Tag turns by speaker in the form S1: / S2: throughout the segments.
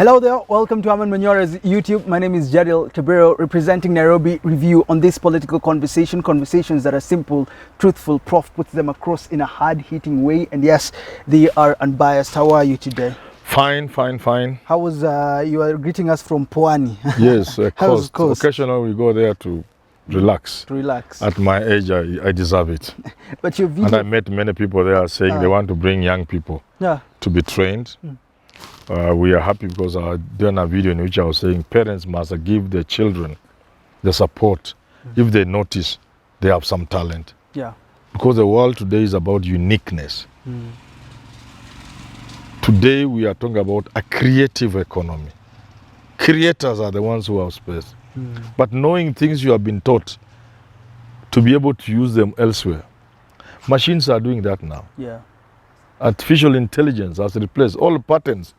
S1: Hello there, welcome to Herman Manyora's YouTube. My name is Jadiel Tabero, representing Nairobi Review on this political conversations that are simple, truthful. Prof puts them across in a hard-hitting way, and yes, they are unbiased. How are you today?
S2: Fine.
S1: How was, you are greeting us from Pwani?
S2: Yes,
S1: Coast.
S2: Occasionally we go there to relax.
S1: To relax.
S2: At my age, I deserve it.
S1: But your video...
S2: And I met many people there saying they want to bring young people to be trained. We are happy because I done a video in which I was saying parents must give their children the support if they notice they have some talent.
S1: Yeah.
S2: Because the world today is about uniqueness. Today we are talking about a creative economy. Creators are the ones who have space. But knowing things you have been taught to be able to use them elsewhere. Machines are doing that now.
S1: Yeah. Artificial
S2: intelligence has replaced all patterns.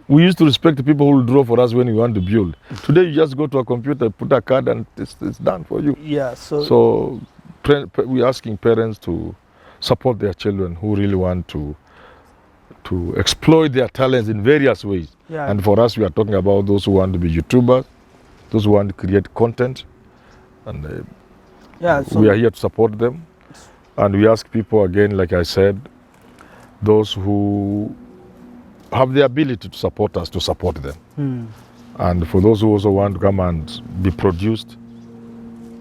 S2: We used to respect the people who will draw for us when we want to build. Today you just go to a computer, put a card and it's done for you.
S1: Yeah.
S2: So we're asking parents to support their children who really want to exploit their talents in various ways.
S1: Yeah.
S2: And for us, we are talking about those who want to be YouTubers, those who want to create content. And we are here to support them. And we ask people again, like I said, those who have the ability to support us, to support them. And for those who also want to come and be produced,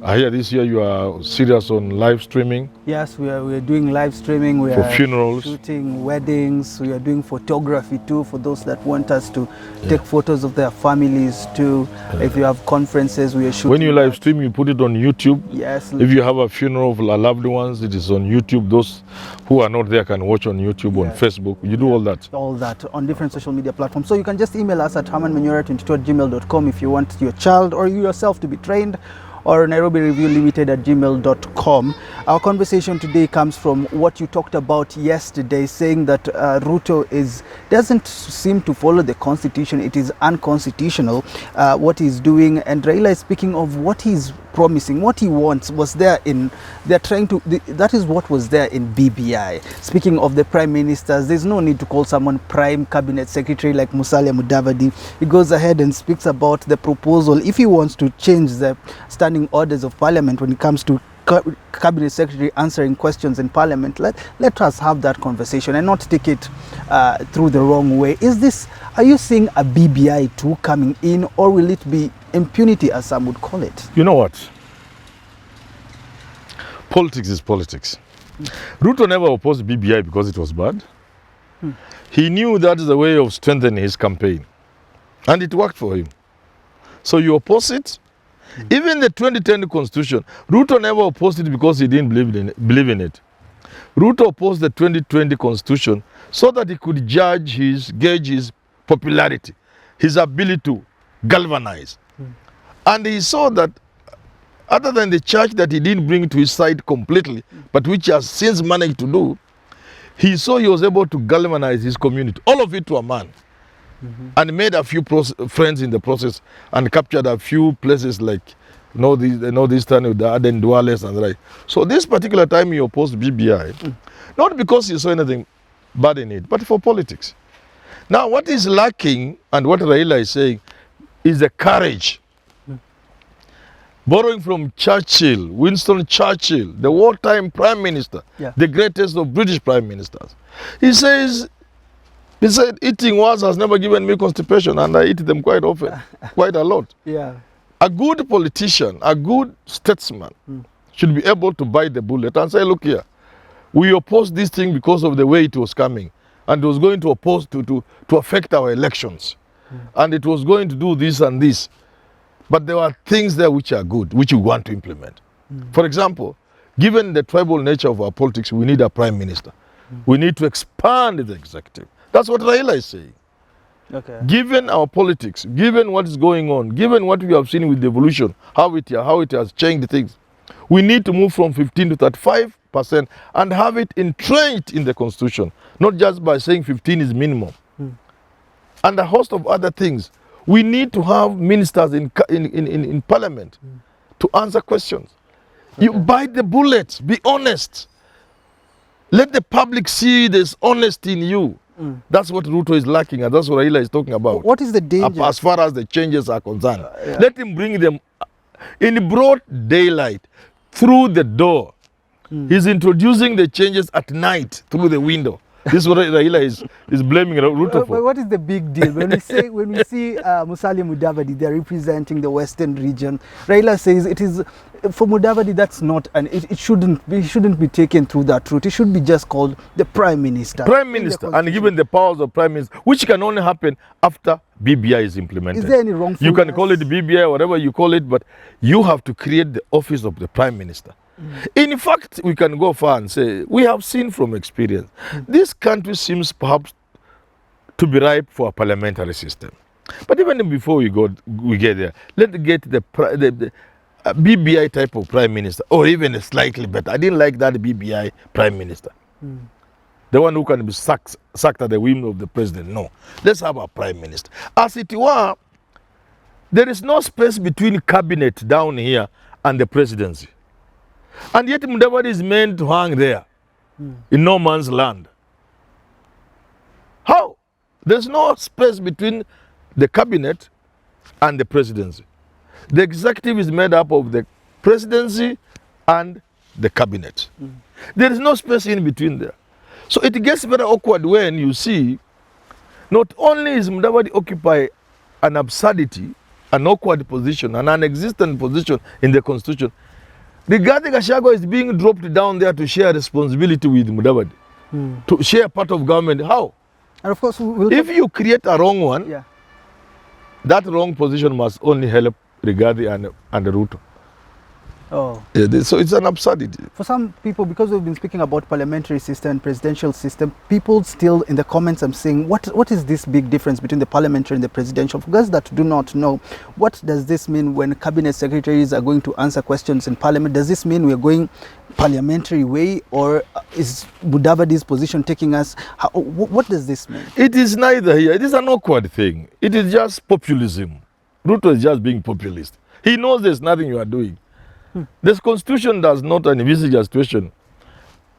S2: I hear this year you are serious on live streaming.
S1: Yes, we are doing live streaming. We
S2: for
S1: are
S2: funerals,
S1: shooting weddings. We are doing photography too for those that want us to take photos of their families too. If you have conferences, we are shooting.
S2: When you live stream, you put it on YouTube.
S1: Yes.
S2: If you have a funeral of loved ones, it is on YouTube. Those who are not there can watch on YouTube, on Facebook. You do all that.
S1: All that on different social media platforms. So you can just email us at hermanmanyora22@gmail.com if you want your child or you yourself to be trained, or Nairobi Review Limited at gmail.com. Our conversation today comes from what you talked about yesterday, saying that Ruto doesn't seem to follow the constitution. It is unconstitutional what he's doing, and Raila is speaking of what he's promising, what he wants was there in, that is what was there in BBI. Speaking of the prime ministers, there's no need to call someone prime cabinet secretary like Musalia Mudavadi. He goes ahead and speaks about the proposal, if he wants to change the standing orders of parliament when it comes to cabinet secretary answering questions in parliament. Let us have that conversation and not take it through the wrong way. Are you seeing a BBI 2 coming in, or will it be impunity, as some would call it?
S2: You know what? Politics is politics. Ruto never opposed BBI because it was bad. He knew that is the way of strengthening his campaign. And it worked for him. So you oppose it. Even the 2010 constitution, Ruto never opposed it because he didn't believe in it. Ruto opposed the 2020 constitution so that he could gauge his popularity, his ability to galvanize. And he saw that other than the church that he didn't bring to his side completely, but which he has since managed to do, he saw he was able to galvanize his community, all of it to a man. And made a few friends in the process and captured a few places like this time with the Aden Duales and the like. So this particular time he opposed BBI, not because he saw anything bad in it, but for politics. Now what is lacking, and what Raila is saying, is the courage. Borrowing from Churchill, Winston Churchill, the wartime prime minister, the greatest of British prime ministers. He said, eating words has never given me constipation, and I eat them quite often, quite a lot. A good politician, a good statesman should be able to bite the bullet and say, look here, we opposed this thing because of the way it was coming, and it was going to affect our elections, and it was going to do this and this. But there are things there which are good, which we want to implement. For example, given the tribal nature of our politics, we need a prime minister. We need to expand the executive. That's what Raila is saying. Given our politics, given what is going on, given what we have seen with the evolution, how it has changed things, we need to move from 15 to 35% and have it entrenched in the constitution, not just by saying 15 is minimum. And a host of other things. We need to have ministers in parliament to answer questions. You bite the bullet, be honest. Let the public see there's honesty in you. That's what Ruto is lacking, and that's what Raila is talking about.
S1: What is the danger?
S2: As far as the changes are concerned.
S1: Yeah.
S2: Let him bring them in broad daylight, through the door. He's introducing the changes at night through the window. This is what Raila is blaming Ruto for.
S1: But what is the big deal when we see Musalia Mudavadi, they're representing the Western region? Raila says it is for Mudavadi. That's not, and it shouldn't be taken through that route. It should be just called the Prime Minister.
S2: Prime Minister, and given the powers of Prime Minister, which can only happen after BBI is implemented.
S1: Is there any wrongfulness?
S2: You can call it BBI or whatever you call it, but you have to create the office of the Prime Minister. In fact, we can go far and say, we have seen from experience, this country seems perhaps to be ripe for a parliamentary system. But even before we get there, let's get the BBI type of Prime Minister, or even a slightly better. I didn't like that BBI Prime Minister. The one who can be sacked at the whim of the president. No. Let's have a Prime Minister. As it were, there is no space between cabinet down here and the presidency. And yet Mudavadi is meant to hang there in no man's land. How? There's no space between the cabinet and the presidency. The executive is made up of the presidency and the cabinet. There is no space in between there. So it gets very awkward when you see not only is Mudavadi occupy an absurdity, an awkward position, an non-existent position in the constitution, Rigathi is being dropped down there to share responsibility with Mudavadi, to share part of government. How?
S1: And of course,
S2: if you create a wrong one, that wrong position must only help Rigathi and Ruto.
S1: Oh.
S2: So it's an absurdity.
S1: For some people, because we've been speaking about parliamentary system and presidential system, people still in the comments I'm saying, what is this big difference between the parliamentary and the presidential? For those that do not know, what does this mean when cabinet secretaries are going to answer questions in parliament? Does this mean we're going parliamentary way, or is Mudavadi's position taking us? What does this mean?
S2: It is neither here. It is an awkward thing. It is just populism. Ruto is just being populist. He knows there's nothing you are doing. This constitution does not envisage a situation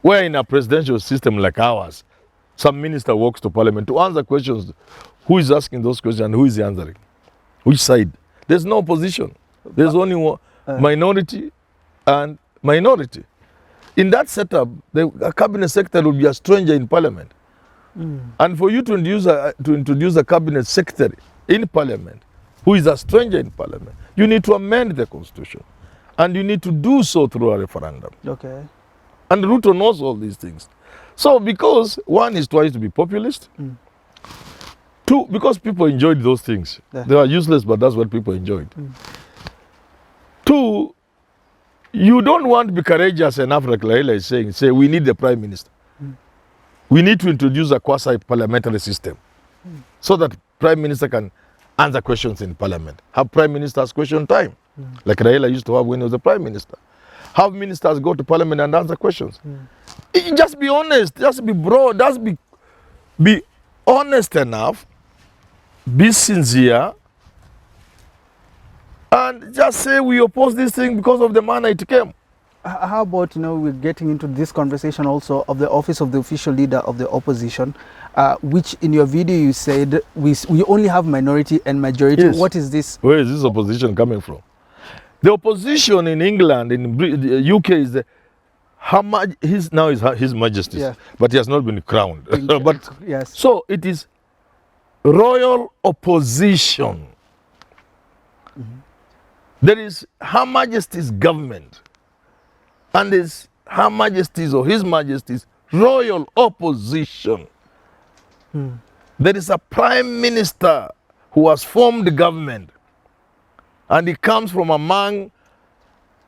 S2: where in a presidential system like ours, some minister walks to parliament to answer questions. Who is asking those questions and who is answering? Which side? There's no opposition. There's only one minority and minority. In that setup, a cabinet secretary will be a stranger in parliament. And for you to introduce a cabinet secretary in parliament who is a stranger in parliament, you need to amend the constitution. And you need to do so through a referendum.
S1: Okay.
S2: And Ruto knows all these things. So because one is trying to be populist, two, because people enjoyed those things. They are useless, but that's what people enjoyed. Two, you don't want to be courageous enough, like Raila is saying, say we need the Prime Minister. We need to introduce a quasi-parliamentary system so that Prime Minister can answer questions in Parliament. Have Prime Minister's question time. Like Raila used to have when he was the Prime Minister. Have ministers go to Parliament and answer questions. Just be honest, just be broad, just be honest enough, be sincere, and just say we oppose this thing because of the manner it came.
S1: How about, we're getting into this conversation also of the office of the official leader of the opposition, which in your video you said we only have minority and majority. Yes. What is this?
S2: Where is this opposition coming from? The opposition in England, in the UK, is His Majesty, but he has not been crowned. But
S1: yes.
S2: So it is royal opposition. There is Her Majesty's government, and there's Her Majesty's or His Majesty's royal opposition. There is a Prime Minister who has formed the government. And he comes from among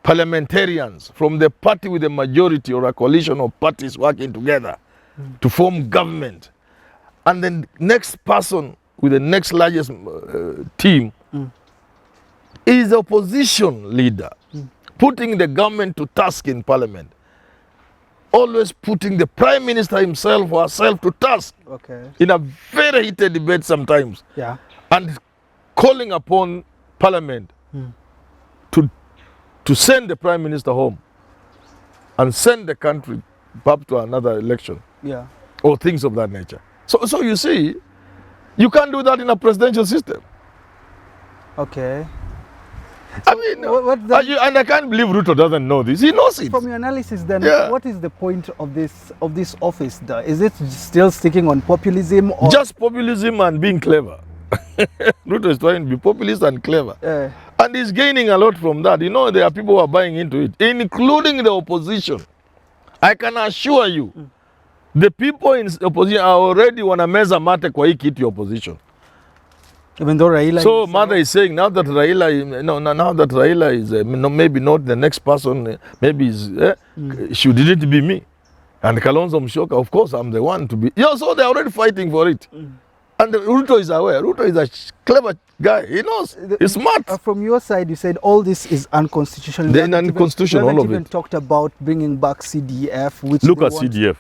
S2: parliamentarians, from the party with a majority or a coalition of parties working together to form government. And then next person with the next largest team is the opposition leader, putting the government to task in parliament. Always putting the Prime Minister himself or herself to task in a very heated debate sometimes. And calling upon Parliament to send the Prime Minister home and send the country back to another election or things of that nature. So you see, you can't do that in a presidential system.
S1: Okay.
S2: I mean, and I can't believe Ruto doesn't know this. He knows it.
S1: From your analysis, then, what is the point of this office? Is it still sticking on populism, or
S2: just populism and being clever? Ruto is trying to be populist and clever, and he's gaining a lot from that. You know, there are people who are buying into it, including the opposition. I can assure you, the people in opposition are already wana meza mate kwa hii kitu opposition.
S1: Even though Raila.
S2: So mother is saying now that Raila is maybe not the next person, maybe is should it be me? And Kalonzo Musyoka, of course, I'm the one to be. Yeah, so they're already fighting for it. And Ruto is aware. Ruto is a clever guy. He knows. He's smart.
S1: From your side, you said all this is unconstitutional.
S2: They're unconstitutional, all of it.
S1: We haven't even talked about bringing back CDF, which
S2: look at CDF.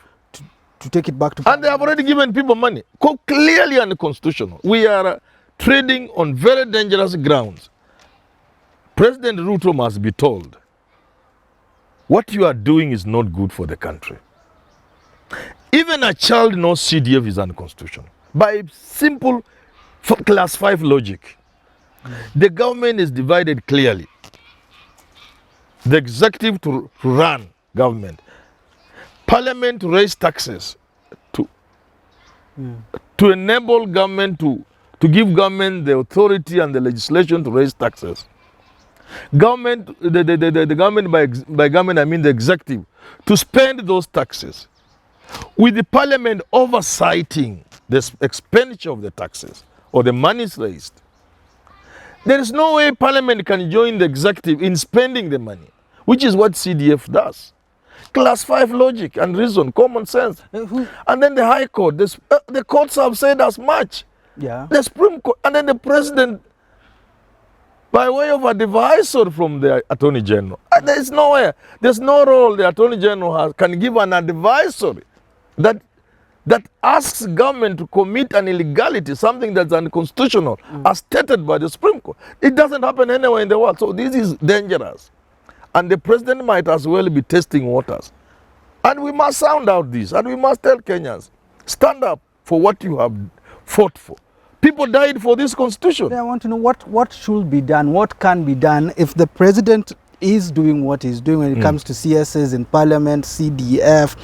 S1: To take it back to.
S2: And they have already given people money. Clearly unconstitutional. We are trading on very dangerous grounds. President Ruto must be told, what you are doing is not good for the country. Even a child knows CDF is unconstitutional. By simple class 5 logic, the government is divided clearly. The executive to run government, parliament to raise taxes, to enable government to give government the authority and the legislation to raise taxes. Government, the government, by government I mean the executive, to spend those taxes, with the parliament oversighting the expenditure of the taxes or the monies raised. There is no way parliament can join the executive in spending the money, which is what CDF does. Class 5 logic and reason, common sense. And then the High Court, the courts have said as much.
S1: Yeah.
S2: The Supreme Court, and then the President, by way of a advisor from the Attorney General. There's no role the Attorney General can give an advisory that asks government to commit an illegality, something that's unconstitutional, as stated by the Supreme Court. It doesn't happen anywhere in the world. So this is dangerous. And the President might as well be testing waters. And we must sound out this, and we must tell Kenyans, stand up for what you have fought for. People died for this constitution.
S1: I want to know what should be done, what can be done if the president is doing what he's doing when it comes to CSs in parliament, CDF.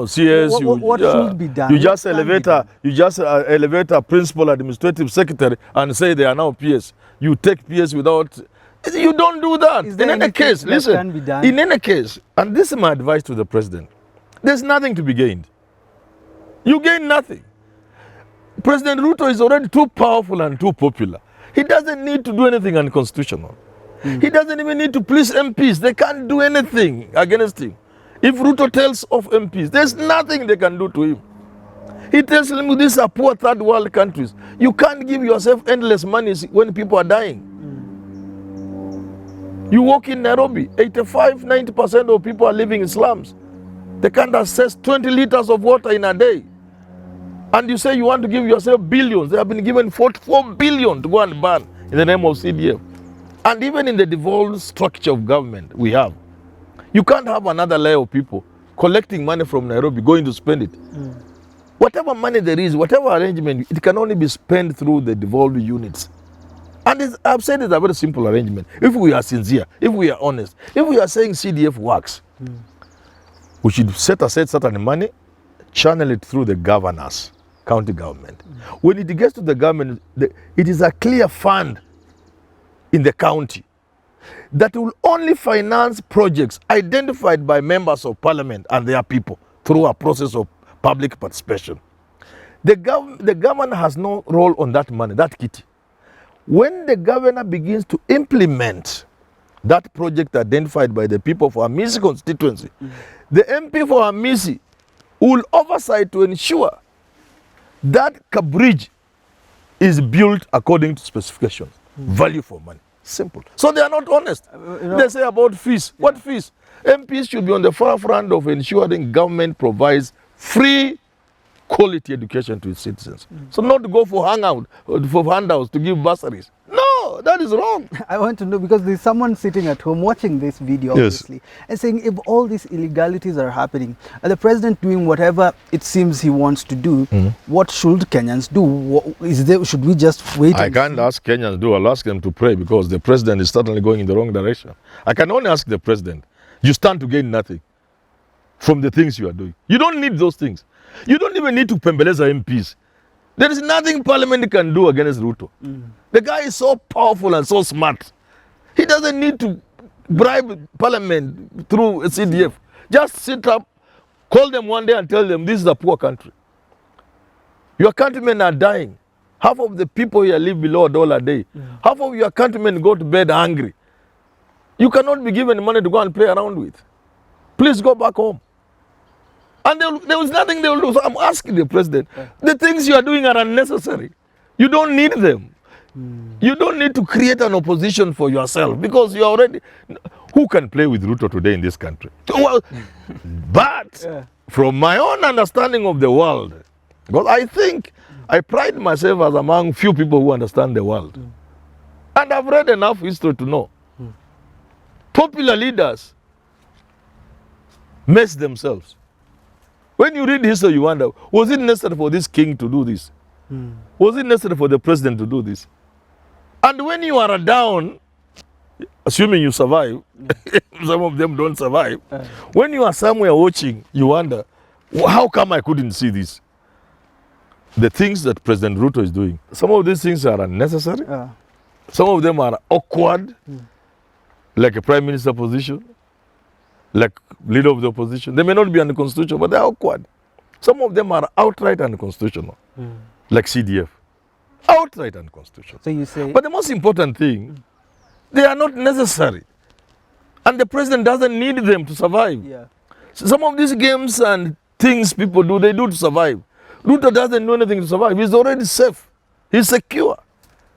S2: CS.
S1: What should be done?
S2: You just elevate a principal administrative secretary and say they are now PS. You take PS without. You don't do that. In any case, listen. In any case, and this is my advice to the president. There's nothing to be gained. You gain nothing. President Ruto is already too powerful and too popular. He doesn't need to do anything unconstitutional. He doesn't even need to please MPs. They can't do anything against him. If Ruto tells off MPs, there's nothing they can do to him. He tells them these are poor third world countries. You can't give yourself endless money when people are dying. You walk in Nairobi, 85-90% of people are living in slums. They can't access 20 liters of water in a day. And you say you want to give yourself billions. They have been given 44 billion to go and ban in the name of CDF. And even in the devolved structure of government we have, you can't have another layer of people collecting money from Nairobi, going to spend it. Whatever money there is, whatever arrangement, it can only be spent through the devolved units. And I've said it's a very simple arrangement. If we are sincere, if we are honest, if we are saying CDF works, we should set aside certain money, channel it through the governors, county government. When it gets to the government, it is a clear fund in the county that will only finance projects identified by members of parliament and their people through a process of public participation. The government has no role on that money, that kitty. When the governor begins to implement that project identified by the people for Amisi constituency, the MP for Amisi will oversight to ensure that bridge is built according to specifications. Value for money. Simple. So they are not honest. They say about fees. What fees? MPs should be on the forefront of ensuring government provides free quality education to its citizens. So not to go for handouts to give bursaries. No, No, that is wrong.
S1: I want to know, because there's someone sitting at home watching this video,
S2: Yes.
S1: obviously, and saying if all these illegalities are happening, and the president doing whatever it seems he wants to do, what should Kenyans do? Should we just wait?
S2: I can't ask Kenyans to do. I'll ask them to pray, because the president is certainly going in the wrong direction. I can only ask the president. You stand to gain nothing from the things you are doing. You don't need those things. You don't even need to pembeleza MPs. There is nothing Parliament can do against Ruto. The guy is so powerful and so smart. He doesn't need to bribe Parliament through a CDF. Just sit up, call them one day and tell them this is a poor country. Your countrymen are dying. Half of the people here live below $1 a day. Half of your countrymen go to bed hungry. You cannot be given money to go and play around with. Please go back home. And there was nothing they will do. So I'm asking the president, the things you are doing are unnecessary. You don't need them. You don't need to create an opposition for yourself, because you are already... Who can play with Ruto today in this country? Well, but from my own understanding of the world, because I think I pride myself as among few people who understand the world. And I've read enough history to know. Popular leaders mess themselves. When you read history, you wonder, was it necessary for this king to do this? Was it necessary for the president to do this? And when you are down, assuming you survive, some of them don't survive, when you are somewhere watching, you wonder, how come I couldn't see this? The things that President Ruto is doing, some of these things are unnecessary. Some of them are awkward, like a prime minister position, like leader of the opposition. They may not be unconstitutional, but they're awkward. Some of them are outright unconstitutional, like CDF. Outright unconstitutional.
S1: So you say...
S2: But the most important thing, they are not necessary. And the president doesn't need them to survive. Some of these games and things people do, they do to survive. Ruto doesn't do anything to survive. He's already safe. He's secure.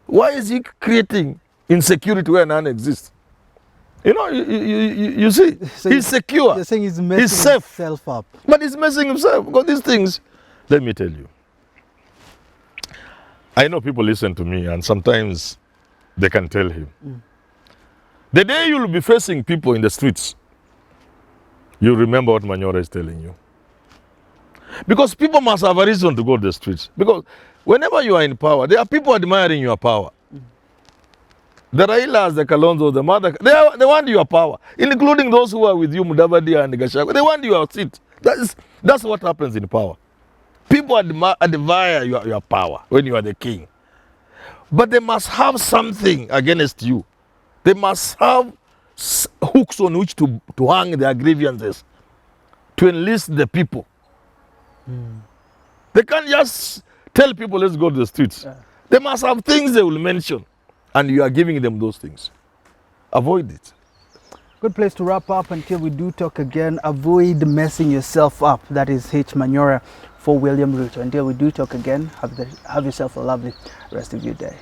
S2: Why is he creating insecurity where none exists? You know, you see, so he's secure.
S1: You're saying he's messing himself up.
S2: But he's messing himself, because these things, let me tell you. I know people listen to me and sometimes they can tell him. The day you'll be facing people in the streets, you'll remember what Manyora is telling you. Because people must have a reason to go to the streets. Because whenever you are in power, there are people admiring your power. The Railas, the Kalonzos, the Mother, they want your power, including those who are with you, Mudavadi and Gachagua. They want your seat. That's what happens in power. People admire your power when you are the king. But they must have something against you. They must have hooks on which to hang their grievances, to enlist the people. They can't just tell people, let's go to the streets. They must have things they will mention. And you are giving them those things. Avoid it.
S1: Good place to wrap up until we do talk again. Avoid messing yourself up. That is Herman Manyora for William Ruto. Until we do talk again, have yourself a lovely rest of your day.